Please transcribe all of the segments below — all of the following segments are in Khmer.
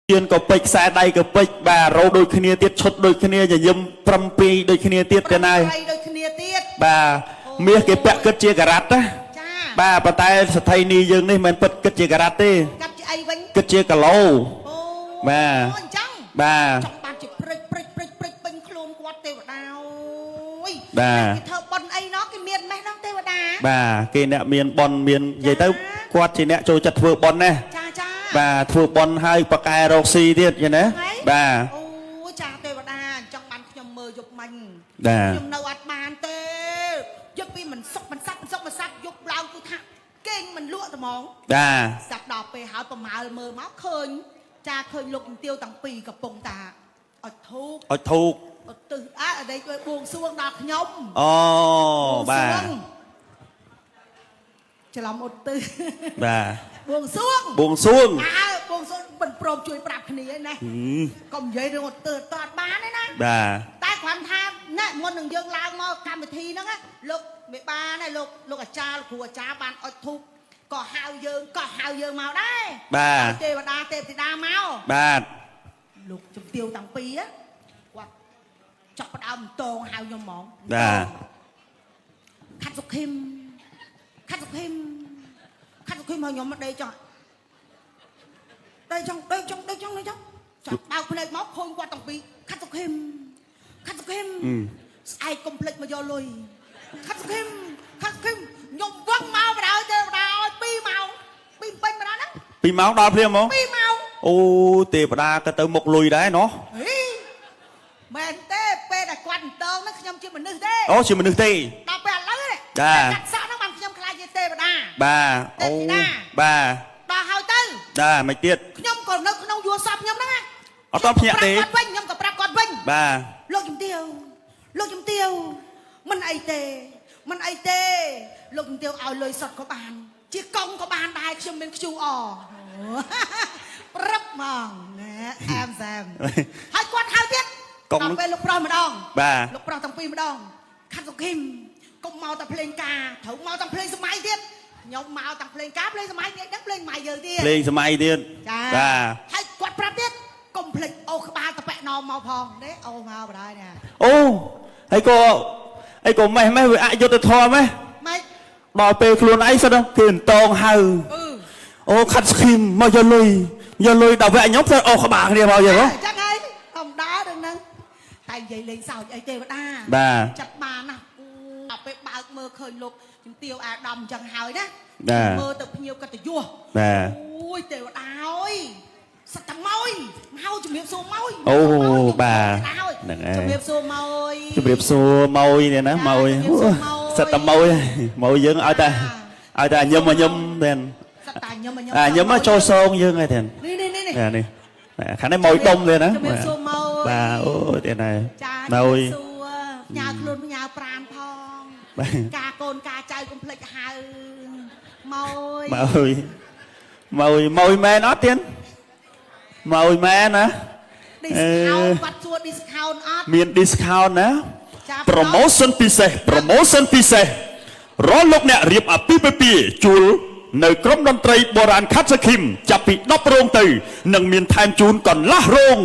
Chuyên có bịch xe đây có bịch bà râu đôi kia tiết chốt đôi kia và dâm prâm pi đôi kia tiết thế này bà miếng cái bẹt cất chia cà rát á bà tay sẽ thay ni dương đây mình bật cất chia cà rát đi cất chia cà lô bà bà bà cái nè miền bon miền vậy tới quạt chỉ nè trôi chặt vừa bon nè bà thua bon hai bậc ai roxy tiết vậy nè bà nhưng đâu ăn bàn tê giúp vì mình sốc dục lao tôi thắt kinh mình lụa tầm món sạp đỏ về hảo tầm mờ máu khơi cha khơi lục tiêu tặng pìกับbông tà ở thuốc từ ở đây buông xuông đọc nhông bà cho lòng một từ bà buông xuông buông xuông mình prom chui bạc này này còn vậy rồi một từ toàn bán đấy nè bà tai khoan tham nè môn đừng dương lao mà cam thi nó á lục mẹ ba này lục cha của cha ban ở thuốc có hào dương màu đấy bà tê thì đa máu bà lục chụp tiêu tặng pi á quạt chọc vào đầm tồn hào nhom mỏng bà khát dục kim hào nhom ở đây cho đây trong chọc bao cái này máu khôi qua tặng pi khát dục kim ai complex mà do lùi khát dục kim nhom văng mau vào đào pi màu pi bên mà đó pi máu đo thêm không pi màu ô tê bà đa cái tới một lùi đấy nó mền tê pe là quan tơ nó nhom chưa mình nư tê chỉ mình được tê đào pe lấy đấy đà sao nó bằng nhom khai tê bà bà bà hào tư đà mày tiết nhom còn nó vua sập nhom đó ở top nhẹ tí nhom còn prap con vinh bà lô chấm tiêu mình ai tê lô chấm tiêu ao lời sọt có bàn chỉ công có bàn đài cho mình chu prap mong nè em xem hai quạt hào tiết công về lục pro mà đong bà lục pro tầm pi mà đong khát dục kim công mau tập lên ca thấu mau tập lên sớm mai tiết nhom mau tập lên cá lên sớm mai đắp lên mày giờ tiết lên sớm mai tiết bà hai quạt prap tiết công lịch ô ba tập bẹ nò mau phong đấy ô mau vào đây nè ấy cô mày vừa ai vô tôi thò mấy đòi pe luôn ấy sao đâu tiền tông hừ khát kim mau giờ lùi đào về nhóc ra các bạn đi bao giờ không chắc ấy không đá đừng nâng tại vậy lên sao ấy tê đa bà chặt bà nào pe ba mơ khơi lục chúng tiêu đầm chẳng hỏi đó mơ tập nhiều cả từ vua ôi tê đa ơi sao tầm môi mau chụp miệng xô môi bà chụp miệng xô môi này nè môi sao tầm môi dương ai ta nhâm đèn nhâm mà cho xôn dương này thèn nè khả năng môi đông lên á bà tiền này môi nhà luôn nhà pram phong ca côn ca trai cũng plek hai môi mẹ nó tiền môi mẹ nè miền discount nè promotion piece រលលោកអ្នករៀបអាពាហ៍ពិពាហ៍ជួលនៅក្រុមតន្ត្រីបុរាណខាត់សខឹមចាប់ពី10រោងទៅនឹងមានថែមជូនកន្លះរោង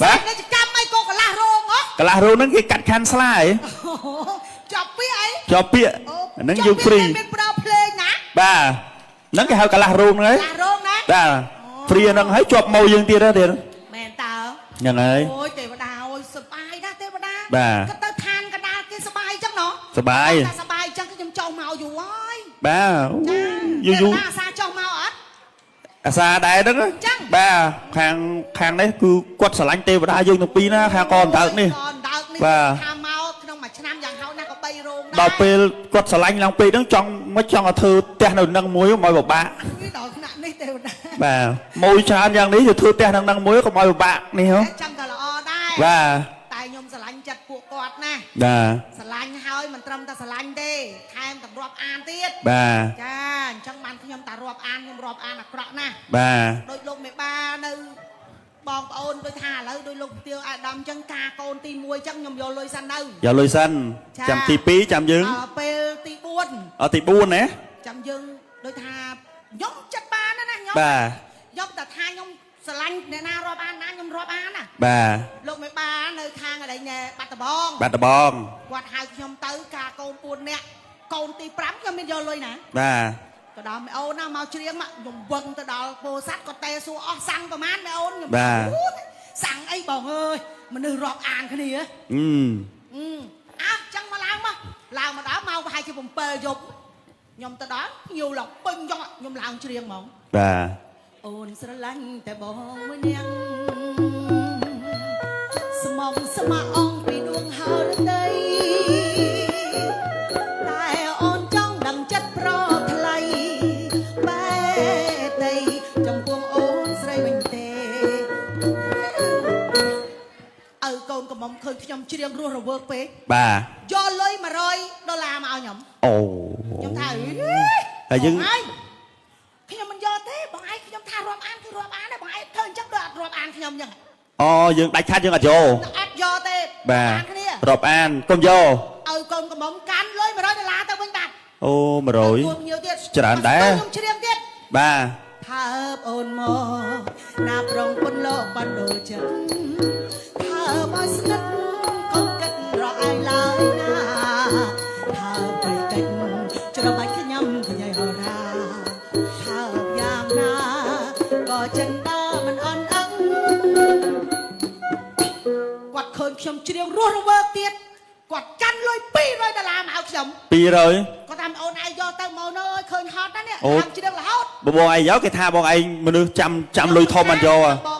បាទកម្មអីក៏កន្លះរោងហ៎កន្លះរោងហ្នឹងគេកាត់ខាន់ស្លាយចាប់ពាក្យហ្នឹងយើងហ្វ្រីមានប្រើភ្លេងណាបាទហ្នឹងគេហៅកន្លះរោងហ្នឹងបាទហ្វ្រីហ្នឹងហើយជាប់ម៉ូយើងទៀតទេមែនតើហ្នឹងហើយអូយទេវតាអូយសប្បាយណាស់ទេវតាបាទក៏ទៅឋានកណ្ដាលគេសប្បាយចឹងណោះសប្បាយចឹងខ្ញុំចង់មកយូរហើយបាទយូរអាសាចង់មកអត់អាសាដែរហ្នឹងបាទខាងនេះគឺគាត់ស្រឡាញ់ទេវតាយើងទាំងពីរណាខាងកនដើកនេះបាទថាមកក្នុងមួយឆ្នាំយ៉ាងហោចណាស់ក៏3រោងដែរដល់ពេលគាត់ស្រឡាញ់ឡើងពេកហ្នឹងចង់ឲ្យធ្វើផ្ទះនៅនឹងមួយមកពិបាកដល់ថ្នាក់នេះទេវតាបាទមួយច្រើនយ៉ាងនេះទៅធ្វើផ្ទះនឹងមួយក៏មកពិបាកនេះហ៎ចឹងក៏ល្អដែរបាទតែខ្ញុំស្រឡាញ់ចិត្តពួកគាត់ណាបាទស្រឡាញ់ហើយមិនត្រឹមតែស្រឡាញ់ទេថែមទាំងរាប់អានទៀតបាទចាអញ្ចឹងបានខ្ញុំតែរាប់អានខ្ញុំរាប់អានអាក្រក់ណាស់បាទដូចលោកមេបានៅបងប្អូនដូចថាឥឡូវដូចលោកទាវអាដាមអញ្ចឹងការកូនទី1អញ្ចឹងខ្ញុំយកលុយសិនទៅយកលុយសិនចាំទី2ចាំយើងពេលទី4ទី4ណាចាំយើងដូចថាខ្ញុំចិត្តបានណាខ្ញុំបាទខ្ញុំ ខ្ញុំតែថាខ្ញុំស្រឡាញ់អ្នកណារាប់អានណាខ្ញុំរាប់អានណាបាទលោកមេបានៅខាងអីណែបាត់ដំបងគាត់ហៅខ្ញុំទៅការកូន4នាក់កូនទី5ខ្ញុំមានយកលុយណាបាទទៅដល់ម៉ែអូនណាមកច្រៀងខ្ញុំវឹងទៅដល់ពោធិ៍សាត់ក៏តែសួរអស់សាំងប្រហែលម៉ែអូនខ្ញុំសាំងអីបងអើយមនុស្សរាប់អានគ្នាចឹងមកឡើងមកដល់មកប្រហែលជា7យប់ខ្ញុំទៅដល់ភ្ញៀវឡើងពេញយកខ្ញុំឡើងច្រៀងហ្មងបាទអូនស្រឡាញ់តែបងមួយនាងស្មងស្មៅអងពីដួងហើរដីតែអូនចង់ដឹងចិត្តប្រថ្លៃបែដីចំពោះអូនស្រីវិញទេឲ្យកូនកំមុំឃើញខ្ញុំច្រៀងរស់រវើកពេកបាទយកលុយ$100មកឲ្យខ្ញុំអូខ្ញុំថាហើយយើងខ្ញុំមិនយកទេបងឯងខ្ញុំថារាប់អានគឺរាប់អានដែរបងឯងធ្វើអញ្ចឹងដូចអត់រាប់អានខ្ញុំអញ្ចឹងអូយើងដាច់ខាត់យើងអត់យកអត់យកទេបាទរាប់អានកុំយកឲ្យកូនកំមុំកាន់លុយ$100ទៅវិញបាត់អូ100ច្រើនដែរខ្ញុំច្រៀងទៀតបាទថាអូនមកណាប្រងពុនលោកបានដូចចិត្តថាបើស្និទ្ធកុំគិតរអៃឡើយណាថាតែតិចច្របាច់ខ្ញុំញ៉ៃហរាថាយ៉ាងណាក៏ចិនដើមិនអន់អឹងគាត់ឃើញខ្ញុំច្រៀងរស់រវើកទៀតគាត់កាន់លុយ$200មកឲ្យខ្ញុំ200គាត់ថាអូនឯងយកទៅមកអើយឃើញហត់ណានេះតាមច្រៀងរហូតបងឯងយកគេថាបងឯងមនុស្សចាំលុយធំមិនយកប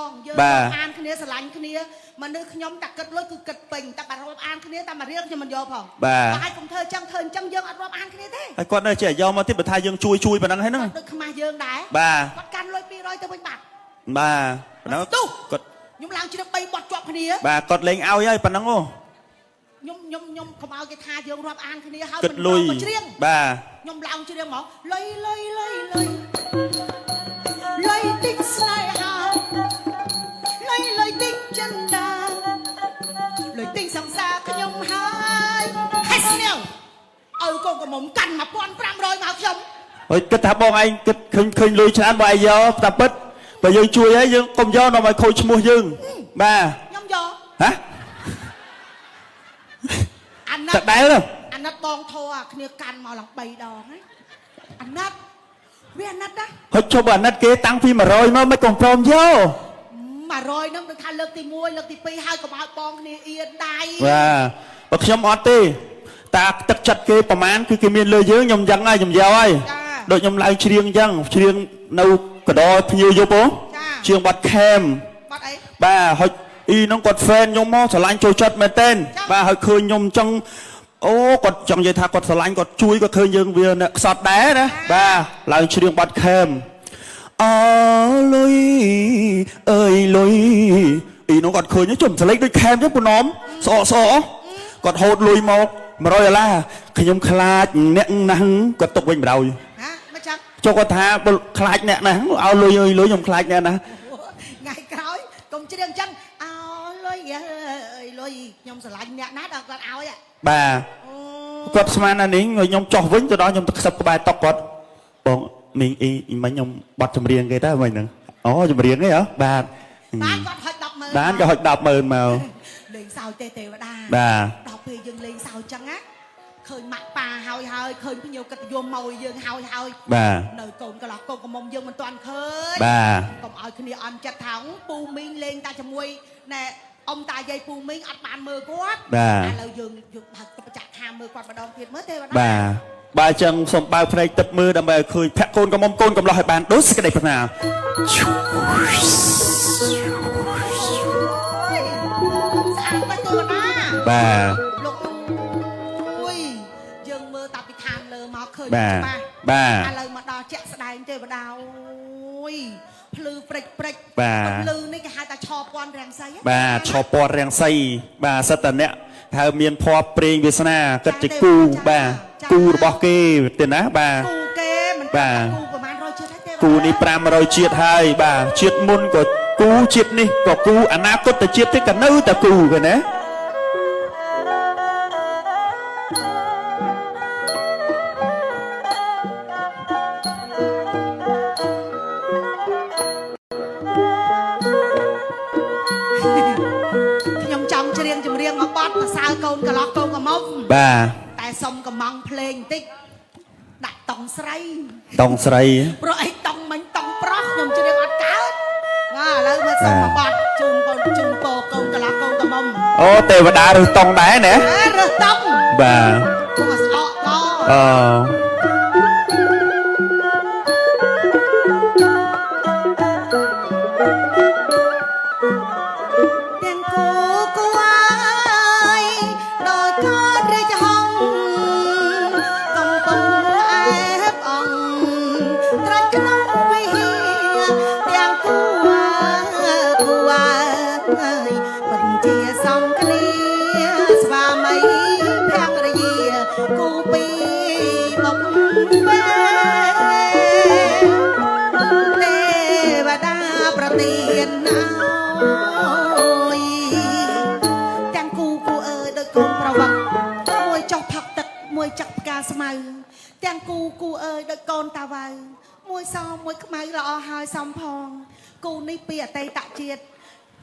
ងយើងអានគ្នាស្រឡាញ់គ្នាមនុស្សខ្ញុំតែគិតលុយគឺគិតពេញតែបាត់រាប់អានគ្នាតែមករៀងខ្ញុំមិនយកផងបាទហើយកុំធ្វើអញ្ចឹងយើងអត់រាប់អានគ្នាទេហើយគាត់នៅចេះយកមកទៀតបើថាយើងជួយប៉ុណ្ណឹងហ្នឹងដូចខ្មាស់យើងដែរបាទគាត់កាន់លុយ200ទៅវិញបាត់បាទប៉ុណ្ណឹងគាត់ខ្ញុំឡើងច្រៀង3បទជាប់គ្នាបាទគាត់លេងឲ្យហើយប៉ុណ្ណឹងខ្ញុំកុំឲ្យគេថាយើងរាប់អានគ្នាហើយមិនមកច្រៀងបាទខ្ញុំឡើងច្រៀងមកលុយទិញស្នេហាលុយទិញចិនដាលុយទិញសង្សារខ្ញុំហើយហេះស្នៀវឲ្យកូនកំមុំកាន់$1500មកខ្ញុំហើយគិតថាបងឯងគិតឃើញលុយច្រើនបងឯងយកតែពិតបើយើងជួយហើយយើងកុំយកនាំឲ្យខូចឈ្មោះយើងបាទខ្ញុំយកហ៎តែដែរអាណិតបងធေါ်គ្នាកាន់មកឡើង3ដងហ្នឹងអាណិតវាអាណិតណាហុចជប់អាណិតគេតាំងពី100មកមិនកុំព្រមយក100ហ្នឹងដូចថាលើកទី1លើកទី2ហើយកុំឲ្យបងគ្នាអៀនដៃបាទបើខ្ញុំអត់ទេតាទឹកចិត្តគេប្រមាណគឺគេមានលើយើងខ្ញុំយ៉ាងហើយខ្ញុំយកហើយដូចខ្ញុំឡើងច្រៀងអញ្ចឹងច្រៀងនៅកដរភ្ញៀវយប់ហ៎ច្រៀងបាត់ខេមបាត់អីបាទហុចអ៊ីហ្នឹងគាត់ហ្វេនខ្ញុំមកស្រឡាញ់ចូលចិត្តមែនតើបាទហើយឃើញខ្ញុំអញ្ចឹងអូគាត់ចង់និយាយថាគាត់ស្រឡាញ់គាត់ជួយគាត់ឃើញយើងវាអ្នកខ្សត់ដែរណាបាទឡើងច្រៀងបាត់ខេមអើលុយអើយលុយអ៊ីនោះគាត់ឃើញជុំសលេងដូចខេមចឹងពូនំសអគាត់ហូតលុយមក$100ខ្ញុំខ្លាចអ្នកណាស់គាត់ទុកវិញ100ហ៎មិនចឹងចុះគាត់ថាខ្លាចអ្នកណាស់ឲ្យលុយខ្ញុំខ្លាចអ្នកណាស់ថ្ងៃក្រោយកុំច្រៀងចឹងអើលុយខ្ញុំស្រឡាញ់អ្នកណាដល់គាត់ឲ្យបាទគាត់ស្មានអានេះខ្ញុំចោះវិញទៅដល់ខ្ញុំទៅខ្សឹបក្បែរតុកគាត់បងមីងអ៊ីមិញខ្ញុំបត់ចម្រៀងគេតើមិញហ្នឹងអូចម្រៀងហ៎បាទគាត់ហុច100000បានក៏ហុច100000មកលេងសើចទេវតាបាទដល់ពេលយើងលេងសើចចឹងណាឃើញម៉ាក់ប៉ាហើយឃើញភ្ញៀវកិត្តិយសមកយើងហើយបាទនៅកូនកន្លោះកូនកំមុំយើងមិនទាន់ឃើញបាទកុំឲ្យគ្នាអន់ចិត្តថាពូមីងលេងតែជាមួយណែអ៊ំតាយាយពូមីងអត់បានមើលគាត់ឥឡូវយើងបើកបច្ចៈខាមើលគាត់ម្ដងទៀតមើលទេបាទបើអញ្ចឹងសូមបើកភ្នែកទឹកមើលដើម្បីឲ្យឃើញភ័ក្រកូនកំមុំកូនកំលោះឲ្យបានដូចសេចក្តីប្រាថ្នាស្អាតបាត់ទេវតាបាទលោកអុយយើងមើលតាពីខាងលើមកឃើញច្បាស់ឥឡូវមកដល់ជាក់ស្ដែងទេវតាអូយភ្លឺព្រិចបាទភ្លឺនេះគេហៅថាឆោពណ៌រាំងសីបាទឆោពណ៌រាំងសីបាទសិតតអ្នកហៅមានភ័ព្វព្រេងវាសនាគិតជាគូបាទគូរបស់គេទេណាបាទគូគេមិនបាទគូប្រហែល100ជាតិហើយទេគូនេះ500ជាតិហើយបាទជាតិមុនក៏គូជាតិនេះក៏គូអនាគតជាតិទៀតក៏នៅតែគូគេណា កន្លោះកូនកំមុំ បាទ តែសុំកំងភ្លេងបន្តិចដាក់តង់ស្រី តង់ស្រី ព្រោះអីតង់មិញតង់ប្រុសខ្ញុំជ្រាបអត់កើតបាទឥឡូវមើលសុំមកបាត់ជូនបងជូនពរកូនកន្លោះកូនកំមុំ អូទេវតារើសតង់ដែរណា រើសតង់ បាទ គួរស្អកផង អូ ទាំងគូគួយដោយកូនរាជហង្សកំពុងអែបអង្គត្រាច់ក្នុងវិហារទាំងគូពិតជាសំគ្នាស្វាមីភរិយាគូពីមុខវែទេវតាប្រទានឲ្យទាំងគូអើយដោយកូនប្រវត្តិមួយចុះផឹកទឹកមួយចាក់ផ្កាស្មៅទាំងគូអើយដោយកូនតាវ៉ៅមួយសមួយខ្មៅល្អហើយសំផងគូនេះពីអតីតជាតិ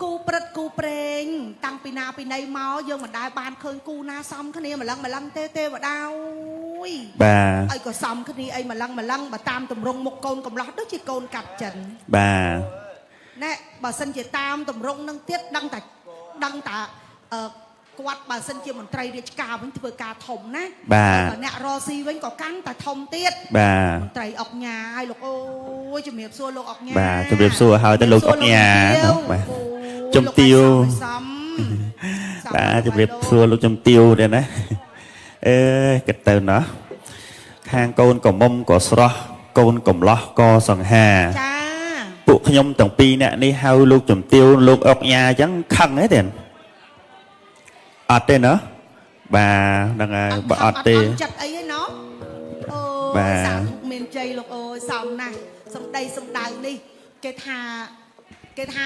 គូព្រឹត្តគូប្រេងតាំងពីណាពីណីមកយើងមិនដែលបានឃើញគូណាសំគ្នាម្លឹងទេទេវតាអើយ បាទ អីក៏សំគ្នាអីម្លឹងបើតាមទម្រង់មុខកូនកំឡោះដូចជាកូនកាត់ចិន បាទ ណែបើសិនជាតាមទម្រង់នឹងទៀតដឹងតាគាត់បើសិនជាមន្ត្រីរាជការវិញធ្វើការធំណាអ្នករស៊ីវិញក៏កាន់តែធំទៀតបាទមន្ត្រីអុកញ៉ាឲ្យលោកអូយជំរាបសួរលោកអុកញ៉ា បាទជំរាបសួរហើយទៅលោកអុកញ៉ាបាទជំទាវបាទជំរាបសួរលោកជំទាវដែរណាអើយគិតទៅណោះខាងកូនកំមុំក៏ស្រស់កូនកំឡោះក៏សង្ហាចាពួកខ្ញុំទាំងពីរនាក់នេះហៅលោកជំទាវលោកអុកញ៉ាអញ្ចឹងខឹងទេទេអត់ទេណាបាទហ្នឹងហើយបើអត់ទេចិត្តអីហ្នឹងណោះអូសាធុមានជ័យលោកអើយសំណាស់សំដីសំដៅនេះគេថា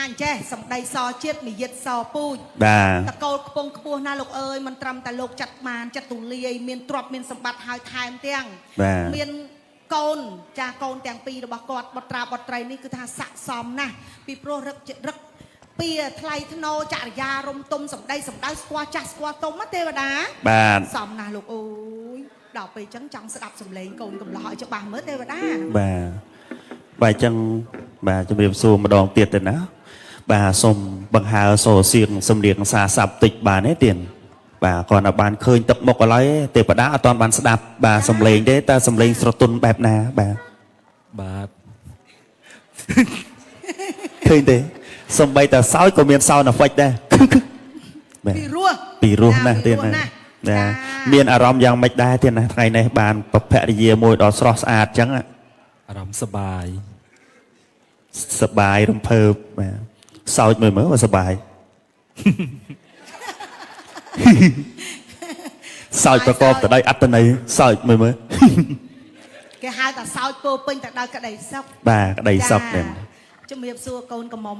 អញ្ចេះសំដីសជាតិនិយាយសពូជបាទតកូលខ្ពងខ្ពស់ណាលោកអើយមិនត្រឹមតែលោកចាត់បានចាត់ទូលាយមានទ្រព្យមានសម្បត្តិហើយថែមទាំងមានកូនចាកូនទាំងពីររបស់គាត់បុត្រាបុត្រីនេះគឺថាស័ក្តិសមណាស់ពីព្រោះរឹកពីថ្លៃធ្នូចរិយារំទុំសម្ដីសម្ដៅស្គាល់ចាស់ស្គាល់ទុំទេវតាបាទសមណាស់លោកអើយដល់ពេលអញ្ចឹងចង់ស្ដាប់សម្លេងកូនកំឡោះឲ្យច្បាស់មើលទេវតាបាទអញ្ចឹងបាទជំរាបសួរម្ដងទៀតទៅណាបាទសូមបង្ហើសូរសៀងសំលៀងសារស័ព្ទតិចបានទេទៀតបាទគ្រាន់តែបានឃើញទឹកមុខឥឡូវទេវតាអត់ទាន់បានស្ដាប់បាទសំលេងទេតែសំលេងស្រទន់បែបណាបាទឃើញទេសំបីតែសោចក៏មានសោនអហ្វិចដែរពីរោះណាស់ទៀតណាមានអារម្មណ៍យ៉ាងម៉េចដែរទៀតណាថ្ងៃនេះបានប្រភរិយាមួយដ៏ស្រស់ស្អាតអញ្ចឹងអារម្មណ៍សប្បាយរំភើបបាទសោចមើលមកសប្បាយសោចប្រកបទៅដោយអត្តន័យសោចមើលគេហៅថាសោចពោពេញទៅដោយក្តីសុខបាទក្តីសុខដែរជំរាបសួរកូនកំមុំ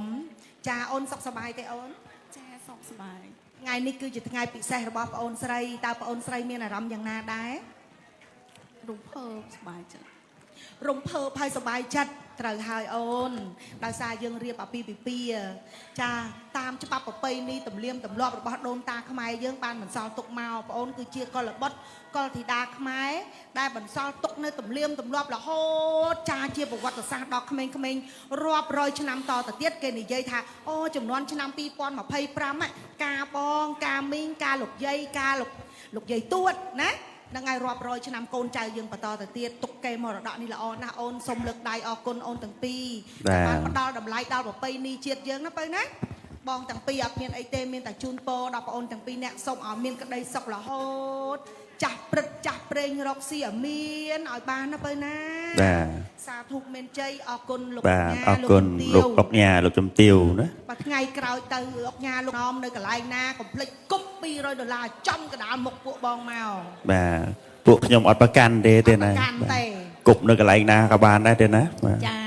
ចាអូនសុខសប្បាយទេអូនចាសុខសប្បាយថ្ងៃនេះគឺជាថ្ងៃពិសេសរបស់ប្អូនស្រីតើប្អូនស្រីមានអារម្មណ៍យ៉ាងណាដែររំភើបសប្បាយចិត្តរំភើបហើយសប្បាយចិត្តត្រូវហើយអូនដោយសារយើងរៀបអាពាហ៍ពិពាហ៍ចាតាមច្បាប់ប្រពៃណីទំនៀមទម្លាប់របស់ដូនតាខ្មែរយើងបានបន្សល់ទុកមកបងអូនគឺជាកុលបុត្រកុលធីតាខ្មែរដែលបន្សល់ទុកនៅទំនៀមទម្លាប់រហូតចាជាប្រវត្តិសាស្ត្រដល់ក្មេងៗរាប់រយឆ្នាំតទៅទៀតគេនិយាយថាអូចំនួនឆ្នាំ2025ការបងការមីងការលោកយាយការលោកយាយទួតណានឹងឲ្យរាប់រយឆ្នាំកូនចៅយើងបន្តទៅទៀតទុកកេរមរតកនេះល្អណាស់អូនសូមលើកដៃអរគុណអូនទាំងពីរបានផ្ដល់តម្លៃដល់ប្រពៃណីជាតិយើងណាបើណាបងទាំងពីរអត់មានអីទេមានតែជូនពរដល់បងអូនទាំងពីរអ្នកសូមឲ្យមានក្តីសុខរហូតចាស់ព្រឹកចាស់ប្រេងរកស៊ីឲ្យមានឲ្យបានណាបើណាសាធុមានជ័យអរគុណលោកញ៉ាអរគុណលោកអុកញ៉ាលោកជំទាវណាបើថ្ងៃក្រោយទៅអុកញ៉ាលោកណោមនៅកន្លែងណាកុំភ្លេចគប់$200ចំកណ្ដាលមុខពួកបងមកបាទពួកខ្ញុំអត់ប្រកាន់ទេណាគប់នៅកន្លែងណាក៏បានដែរទេណាចា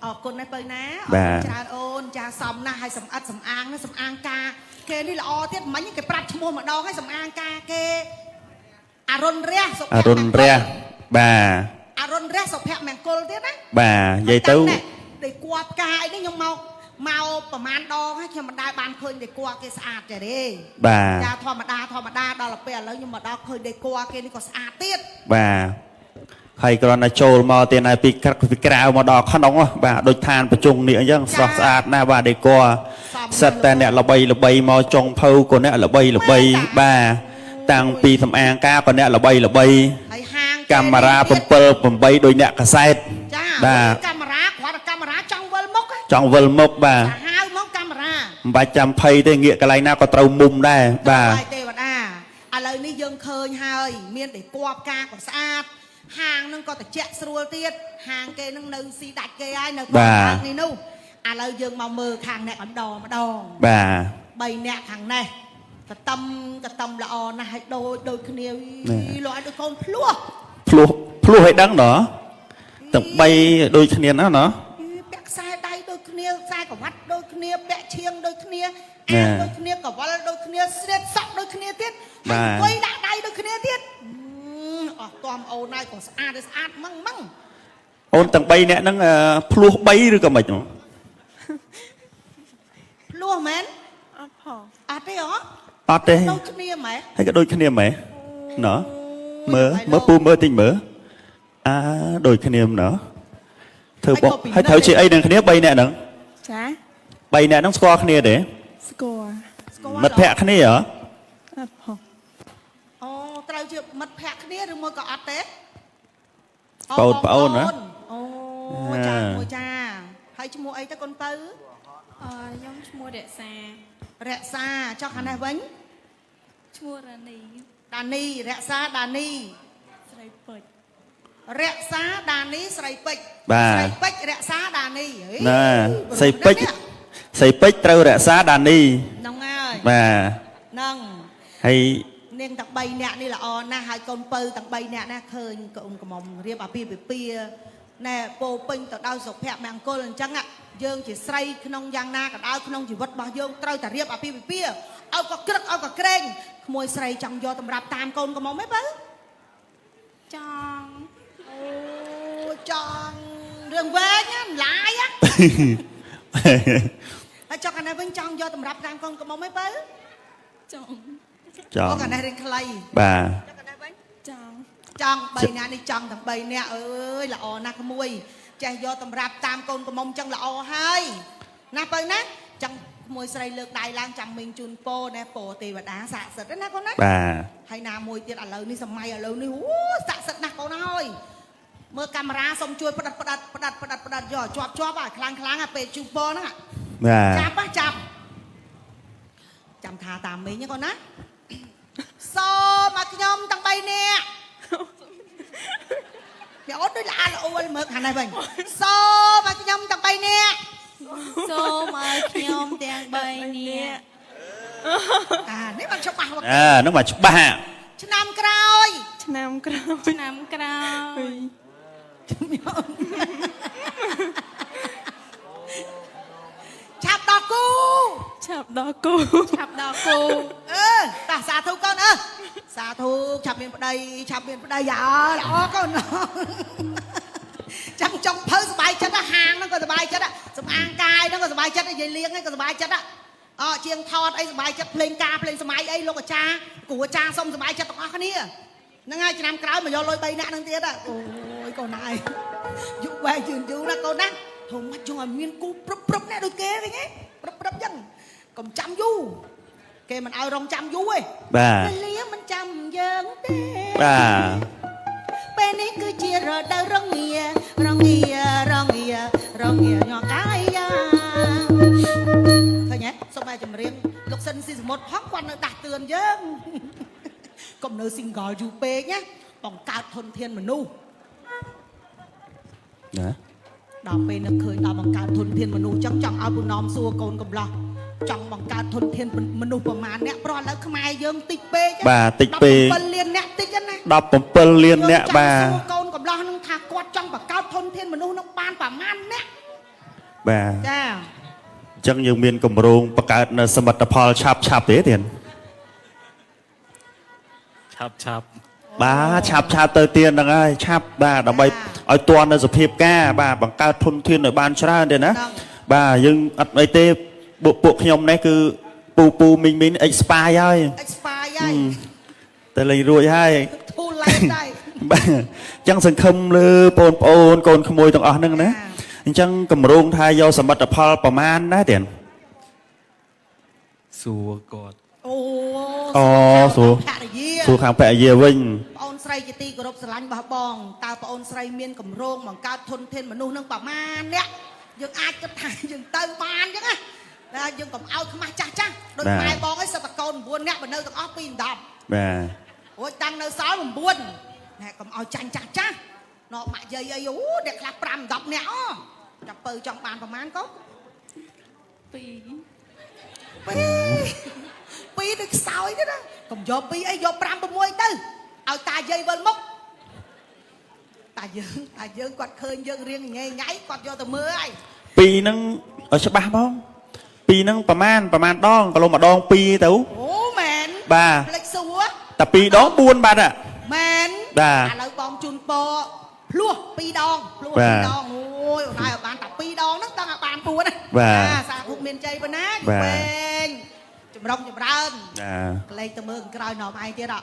អរគុណណាស់បើណាអរគុណច្រើនអូនចាសំណាស់ឲ្យសម្អិតសម្អាងណាសម្អាងការគេនេះល្អទៀតមិញគេប្រាប់ឈ្មោះម្ដងឲ្យសម្អាងការគេអរុនរះសុភអរុនរះបាទអរុនរះសុភមង្គលទៀតណាបាទនិយាយទៅតែគួរផ្កាអីនេះខ្ញុំមក mauประมาณดองให้ខ្ញុំមិនដែលបានឃើញដេគ័រគេស្អាតចាទេ បាទ ចាធម្មតាដល់ទៅពេលឥឡូវខ្ញុំមកដល់ឃើញដេគ័រគេនេះក៏ស្អាតទៀត បាទហើយគ្រាន់តែចូលមកទៀតហើយពីក្រៅមកដល់ក្នុងបាទដូចឋានប្រជុំនេះអញ្ចឹងស្រស់ស្អាតណាស់បាទដេគ័រសិតតែអ្នកល្បីមកចុងភៅក៏អ្នកល្បីបាទតាំងពីសម្អាងការក៏អ្នកល្បីហើយហាងកាមេរ៉ា7 8ដូចអ្នកកសែត ចា បាទ កាមេរ៉ាគ្រាន់តែកាមេរ៉ាចង់វិលមុខ បាទ ហៅមកកាមេរ៉ា មិនបាច់ចាំភ័យទេងាកកន្លែងណាក៏ត្រូវមុំដែរបាទ ទេវតាឥឡូវនេះយើងឃើញហើយមានតែគប់ការក៏ស្អាតហាងនឹងក៏ត្រជាក់ស្រួលទៀតហាងគេនឹងនៅស៊ីដាច់គេហើយនៅខាងនេះនោះឥឡូវយើងមកមើលខាងអ្នកម្ដងបាទ 3អ្នកខាងនេះកតំល្អណាស់ឲ្យដូចគ្នាលក់ឲ្យកូនភ្លោះឲ្យដឹងណោះទាំង3ដូចគ្នាណាណោះ ពាក់ខ្សែដៃដូចគ្នាខ្សែក្រវ៉ាត់ដូចគ្នាពាក់ឈៀងដូចគ្នាអាវដូចគ្នាកវលដូចគ្នាស្រៀតសក់ដូចគ្នាទៀតហើយអង្គុយដាក់ដៃដូចគ្នាទៀតអស់តមអូនហើយក៏ស្អាតម៉ងអូនទាំង3នាក់ហ្នឹងភ្លោះ3ឬក៏មិនហ្នឹងភ្លោះមែនអត់ផងអត់ទេហ៎អត់ទេដូចគ្នាម៉ែហើយក៏ដូចគ្នាម៉ែណោះមើលពូមើលតិចមើលដូចគ្នាណោះធ្វើបងហើយត្រូវជាអីនឹងគ្នា3នាក់ហ្នឹងចា3នាក់ហ្នឹងស្គាល់គ្នាទេស្គាល់មិត្តភក្តិគ្នាហ៎អត់ផងអូត្រូវជាមិត្តភក្តិគ្នាឬមួយក៏អត់ទេប្អូនណាអូចាមួយចាហើយឈ្មោះអីទៅកូនទៅខ្ញុំឈ្មោះរក្សាចុះខាងនេះវិញឈ្មោះដានីរក្សាដានីស្រីពេជ្ររក្សាដានីស្រីពេជ្រ បាទ ស្រីពេជ្ររក្សាដានីណាស្រីពេជ្រត្រូវរក្សាដានីហ្នឹងហើយបាទហ្នឹងហើយ នាងទាំង3នាក់នេះល្អណាស់ហើយកូនពៅទាំង3នាក់ណាឃើញកូនកំមុំរៀបអាពាហ៍ពិពាហ៍ណែពោពេញទៅដោយសុភមង្គលអញ្ចឹងយើងជាស្រីក្នុងយ៉ាងណាក៏ដោយក្នុងជីវិតរបស់យើងត្រូវតែរៀបអាពាហ៍ពិពាហ៍ឲ្យក៏ក្រឹកឲ្យក៏ក្រែងក្មួយស្រីចង់យកតម្រាប់តាមកូនកំមុំហ៎បើចង់ចង់រឿងវែងណាឡាយហើយចង់កណ្ដេះវិញចង់យកតម្រាប់តាមកូនកំមុំហ៎បើចង់កណ្ដេះរឿងខ្លីបាទចង់កណ្ដេះវិញចង់3នាក់នេះចង់ទាំង3នាក់អើយល្អណាស់ក្មួយចេះយកតម្រាប់តាមកូនកំមុំចឹងល្អហើយណាបើណាចឹងក្មួយស្រីលើកដៃឡើងចាំមីងជូនពោណែពោទេវតាស័ក្តិសិទ្ធិណាកូនណាបាទហើយណាមួយទៀតឥឡូវនេះសម័យឥឡូវនេះស័ក្តិសិទ្ធិណាស់កូនហើយមើលកាមេរ៉ាសុំជួយផ្ដាត់យកជាប់ហើយខ្លាំងហើយពេលជូនពោហ្នឹងបាទចាំថាតាមមីងហ្នឹងកូនណាសូមមកខ្ញុំទាំង3នាក់ខ្ញុំអត់ដូចល្អអួលមើលខាងនេះវិញសូមមកខ្ញុំទាំង3នាក់នេះបានច្បាស់ហ្នឹងមកច្បាស់ឆ្នាំក្រោយឆាប់ដល់គូតោះសាធុកូនសាធុឆាប់មានប្តីយ៉ាល្អកូនចាំចង់ភៅសบายចិត្តហាងហ្នឹងក៏សบายចិត្តសំអាងកាយហ្នឹងក៏សบายចិត្តនិយាយលៀងហ្នឹងក៏សบายចិត្តជាងថតអីសบายចិត្តភ្លេងការភ្លេងសម័យអីលោកអាចារ្យគ្រូអាចារ្យសុំសบายចិត្តទាំងអស់គ្នាហ្នឹងហើយឆ្នាំក្រោយមកយកលុយ3នាក់ហ្នឹងទៀតអូយកូនណាយយុវវែងយឺនយូរណាកូនណាធំមកចង់ឲ្យមានគូព្រឹបអ្នកដូចគេវិញហ៎ព្រឹបចឹងកុំចាំយូរគេមិនឲ្យរងចាំយូរទេបាទលាមិនចាំយើងទេបាទពេលនេះគឺជារដូវរងាញ័រកាយាឃើញទេសូមឲ្យចម្រៀងលោកសិនស៊ីសមុទ្រផងគាត់នៅដាស់តឿនយើងកុំនៅ single យូរពេកណាបង្កើតធនធានមនុស្សណាដល់ពេលនឹកឃើញដល់បង្កើតធនធានមនុស្សចឹងចង់ឲ្យពូណោមសួរកូនកំឡោះចង់បង្កើតធនធានមនុស្សប្រមាណអ្នកព្រោះឥឡូវខ្មែរយើងតិចពេកបាទតិចពេក17លានអ្នកតិចណា17លានអ្នកបាទសួរកូនកំឡោះនឹងថាគាត់ចង់បង្កើតធនធានមនុស្សនឹងបានប្រមាណអ្នកបាទចាអញ្ចឹងយើងមានគម្រោងបង្កើតនៅសមិទ្ធផលឆាប់ទេទៀតឆាប់បាទឆាប់ទៅទៀតហ្នឹងហើយឆាប់បាទដើម្បីឲ្យទាន់នៅសភាពការបាទបង្កើតធនធានឲ្យបានច្រើនទៀតណា bà nhưng ấy tê bộ nhom này cứ pu mình expire rồi expire ហើយ តែលេងរួចហើយ ធូរឡើងដែរ បាទអញ្ចឹងសង្ឃឹមលើបងប្អូនកូនក្មួយទាំងអស់ហ្នឹងណាអញ្ចឹងកម្រងថាយកសមិទ្ធផលប្រមាណណាទៀត សួរគាត់ អូសួរភរិយា សួរខាងភរិយាវិញ បងអូនស្រីជាទីគោរពស្រឡាញ់របស់បងតើបងអូនស្រីមានកម្រងបង្កើតធនធានមនុស្សនឹងប្រមាណអ្នកយើងអាចគិតថាយើងទៅបានអញ្ចឹងណាតែយើងកុំឲ្យខ្មាស់ចាស់ចាស់ដូចម៉ែបងឯងសិតតកូន9នាក់បើនៅទាំងអស់2 10 បាទ រួចតាំងនៅសល់9ណែកុំឲ្យចាញ់ចាស់ចាស់ណកម៉ាក់យាយអីអូអ្នកខ្លះ5 10នាក់អូចាប់ពៅចង់បានប្រមាណកូន ពីរ ពីរដូចខ្សោយទេណាកុំយក2អីយក5 6ទៅឲ្យតាយាយវិលមុខតាយើងគាត់ឃើញយើងរៀងញ៉ៃញ៉ៃគាត់យកទៅមើលហើយ ពីរហ្នឹងឲ្យច្បាស់បងពីរហ្នឹងប្រមាណដងក៏លោកម្ដង2ទៅ អូមែន បាទ ផ្លេចសួរ តែ2ដង4បាត់ហ่ะ មែន បាទ ឥឡូវបងជូនពរភ្លោះ2ដងភ្លោះ2ដងអូយអូនហើយបានតែ2ដងហ្នឹងដឹងឲ្យបានពួនណា បាទ សាធុមានជ័យប៉ុណ្ណា បាទ វែងចម្រុងចម្រើន ចា ក្លែងទៅមើលក្រោយនាំឯងទៀតអ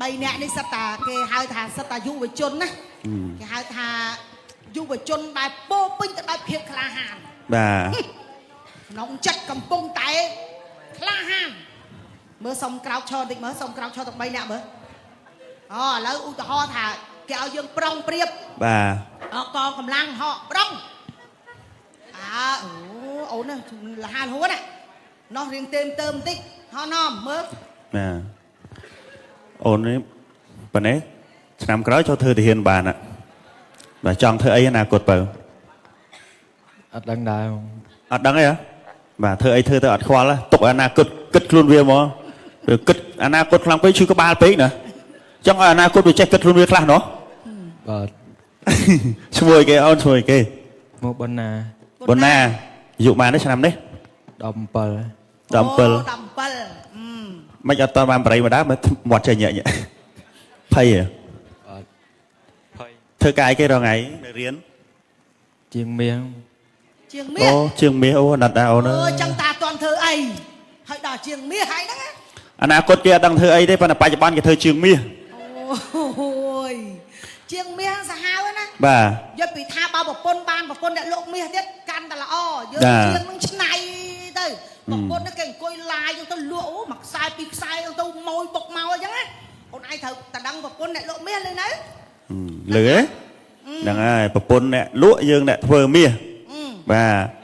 3នាក់នេះសិតតាគេហៅថាសិតតាយុវជនណាគេហៅថាយុវជនដែលពោពេញទៅដោយភាពក្លាហាន បាទ ក្នុងចិត្តកំពុងតែក្លាហានមើលសុំក្រោកឈរបន្តិចមើលសុំក្រោកឈរទាំង3នាក់មើលអូឥឡូវឧទាហរណ៍ថាគេឲ្យយើងប្រុងប្រៀប បាទ កងកម្លាំងហោប្រុងអូអូនណាលហាលហួនណានោះរៀងទេមបន្តិចហោណំមើល បាទអូននេះប៉ណ្ណេះឆ្នាំក្រោយចូលធ្វើទាហានបានហ่ะបាទចង់ធ្វើអីអនាគតបើ អត់ដឹងដែរ អត់ដឹងអីហ៎បាទធ្វើអីធ្វើទៅអត់ខ្វល់ទុកអនាគតគិតខ្លួនវាមកឬគិតអនាគតខ្លាំងពេកឈឺក្បាលពេកណាចង់ឲ្យអនាគតវាចេះគិតខ្លួនវាខ្លះណោះ បាទ ឈ្មោះអីគេអូនឈ្មោះអីគេ មកបណ្ណា បុណ្ណាអាយុប៉ុន្មានទេឆ្នាំនេះ 17 មិនអត់តបានបរិយមកដែរមកមាត់ចេញញ៉ាក់ភ័យហ៎ អត់ភ័យ ធ្វើកាយគេរងថ្ងៃនៅរៀន ជាងមាស ជាងមាស អូជាងមាសអូណាត់ដែរអូន អូចឹងតាអត់ទាន់ធ្វើអីហើយដល់ជាងមាសហើយហ្នឹងណា អនាគតគេអត់ដឹងធ្វើអីទេប៉ុន្តែបច្ចុប្បន្នគេធ្វើជាងមាស អូយជាងមាសសាហាវណា បាទ យកពីថាបើប្រពន្ធបានប្រពន្ធអ្នកលោកមាសទៀតកាន់តែល្អយើងជាងនឹងឆ្នៃទៅប្រពន្ធគេអង្គុយឡាយទៅលក់អូមួយខ្សែពីរខ្សែទៅម៉ួយបុកមកអញ្ចឹងណាអូនឯងត្រូវតែដឹងប្រពន្ធអ្នកលោកមាសលើនៅ លឺហ៎ហ្នឹងហើយប្រពន្ធអ្នកលក់យើងអ្នកធ្វើមាសបាទ